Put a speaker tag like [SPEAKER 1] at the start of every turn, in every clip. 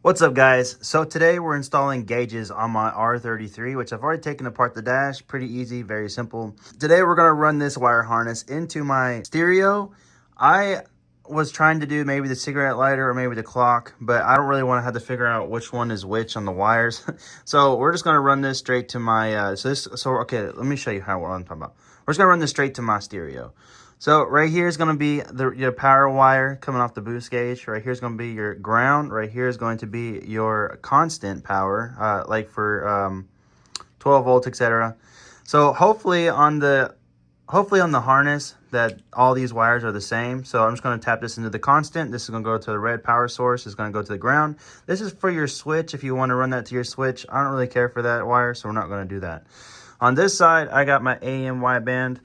[SPEAKER 1] What's up, guys? So today we're installing gauges on my R33, which I've already taken apart the dash. Pretty easy, very simple. Today we're going to run this wire harness into my stereo. I was trying to do maybe the cigarette lighter or maybe the clock, but I don't really want to have to figure out which one is which on the wires. So we're just going to run this straight to my, okay, let me show you what I'm talking about. We're just going to run this straight to my stereo. So right here is going to be your power wire coming off the boost gauge. Right here is going to be your ground. Right here is going to be your constant power, like for 12 volts, etc. So hopefully on the harness that all these wires are the same. So I'm just going to tap this into the constant. This is going to go to the red power source. It's going to go to the ground. This is for your switch if you want to run that to your switch. I don't really care for that wire, so we're not going to do that. On this side, I got my AM wideband.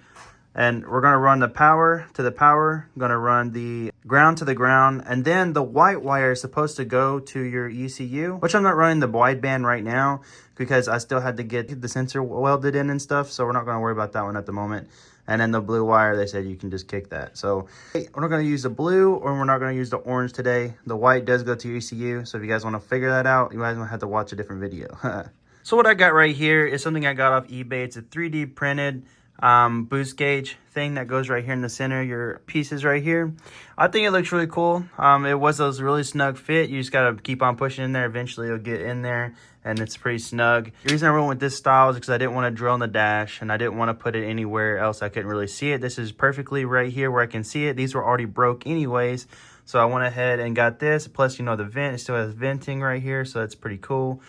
[SPEAKER 1] And we're going to run the power to the power, going to run the ground to the ground, and then the white wire is supposed to go to your ECU, which I'm not running the wideband right now because I still had to get the sensor welded in and stuff, so we're not going to worry about that one at the moment. And then the blue wire, they said you can just kick that. So we're not going to use the blue or we're not going to use the orange today. The white does go to your ECU, so if you guys want to figure that out, you guys might have to watch a different video. So what I got right here is something I got off eBay. It's a 3D printed boost gauge thing that goes right here in the center, your pieces right here. I think it looks really cool. It was those really snug fit. You just got to keep on pushing in there. Eventually it'll get in there and it's pretty snug. The reason I went with this style is because I didn't want to drill in the dash and I didn't want to put it anywhere else I couldn't really see it. This is perfectly right here where I can see it. These were already broke anyways, so I went ahead and got this. Plus, you know, the vent, it still has venting right here, so that's pretty cool.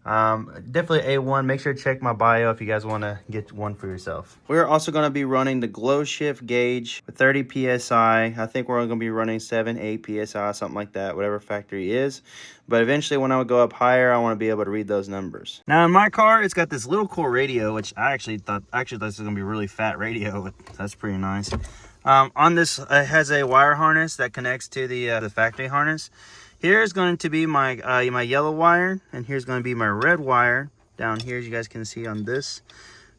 [SPEAKER 1] Definitely A1. Make sure to check my bio if you guys want to get one for yourself. We're also going to be running the glow shift gauge with 30 psi. I think we're going to be running 8 psi, something like that, whatever factory is. But eventually when I would go up higher, I want to be able to read those numbers. Now in my car, it's got this little cool radio, which I actually thought this was going to be a really fat radio, but that's pretty nice. On this, it has a wire harness that connects to the factory harness. Here's going to be my my yellow wire, and here's going to be my red wire down here, as you guys can see on this,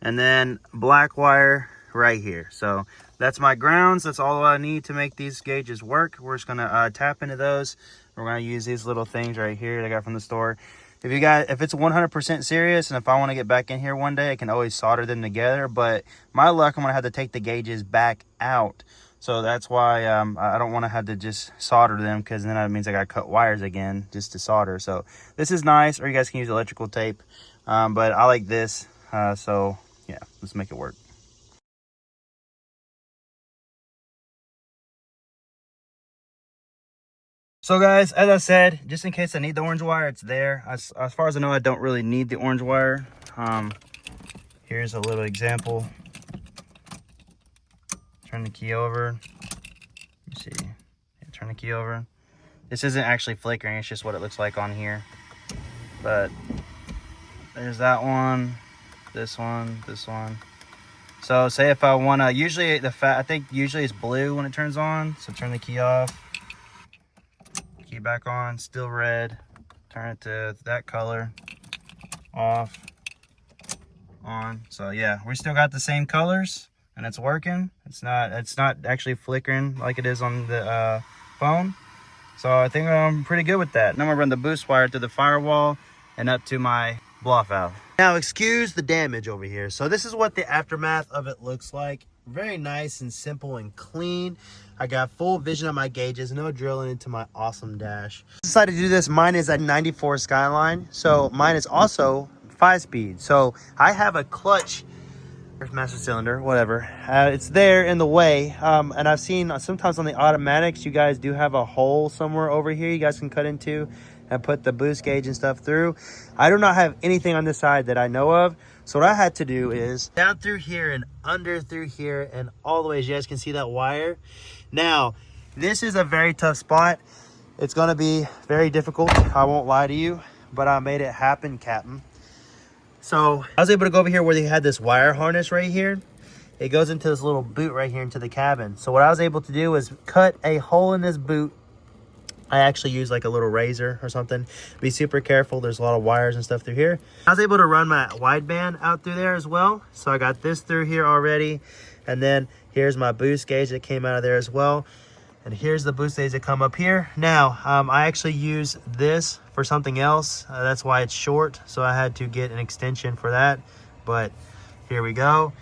[SPEAKER 1] and then black wire right here. So that's my grounds. That's all I need to make these gauges work. We're just gonna tap into those. We're gonna use these little things right here that I got from the store. If it's 100% serious, and if I want to get back in here one day, I can always solder them together. But my luck, I'm gonna have to take the gauges back out. So that's why I don't want to have to just solder them, because then that means I got to cut wires again just to solder. So this is nice, or you guys can use electrical tape. But I like this. So yeah, let's make it work. So guys, as I said, just in case I need the orange wire, it's there. As far as I know, I don't really need the orange wire. Here's a little example. Turn the key over. Let me see. Yeah, turn the key over. This isn't actually flickering, it's just what it looks like on here. But there's that one, this one, this one. So say if I wanna, usually I think usually it's blue when it turns on. So turn the key off. Key back on, still red. Turn it to that color. Off. On. So yeah, we still got the same colors. And it's working. It's not actually flickering like it is on the phone. So I think I'm pretty good with that. Now I'm gonna run the boost wire through the firewall and up to my blow-off valve. Now excuse the damage over here. So this is what the aftermath of it looks like. Very nice and simple and clean. I got full vision on my gauges, no drilling into my awesome dash. I decided to do this. Mine is a 94 Skyline. So mine is also 5-speed. So I have a clutch master cylinder, whatever, it's there in the way, and I've seen sometimes on the automatics you guys do have a hole somewhere over here you guys can cut into and put the boost gauge and stuff through. I do not have anything on this side that I know of, so what I had to do is down through here and under through here and all the way, as you guys can see that wire. Now this is a very tough spot. It's going to be very difficult, I won't lie to you, but I made it happen, Captain. So I was able to go over here where they had this wire harness right here. It goes into this little boot right here into the cabin. So what I was able to do is cut a hole in this boot. I actually used like a little razor or something. Be super careful. There's a lot of wires and stuff through here. I was able to run my wideband out through there as well. So I got this through here already. And then here's my boost gauge that came out of there as well. And here's the boost gauge that come up here. Now, I actually use this for something else. That's why it's short. So I had to get an extension for that. But here we go.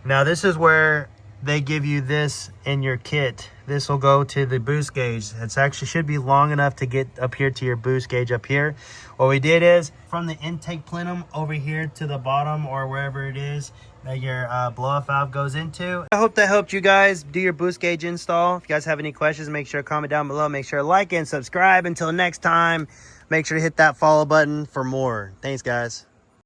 [SPEAKER 1] Now this is where they give you this in your kit. This will go to the boost gauge. It's actually should be long enough to get up here to your boost gauge up here. What we did is from the intake plenum over here to the bottom or wherever it is that your blow-off valve goes into. I hope that helped you guys do your boost gauge install. If you guys have any questions, make sure to comment down below. Make sure to like and subscribe. Until next time, make sure to hit that follow button for more. Thanks, guys.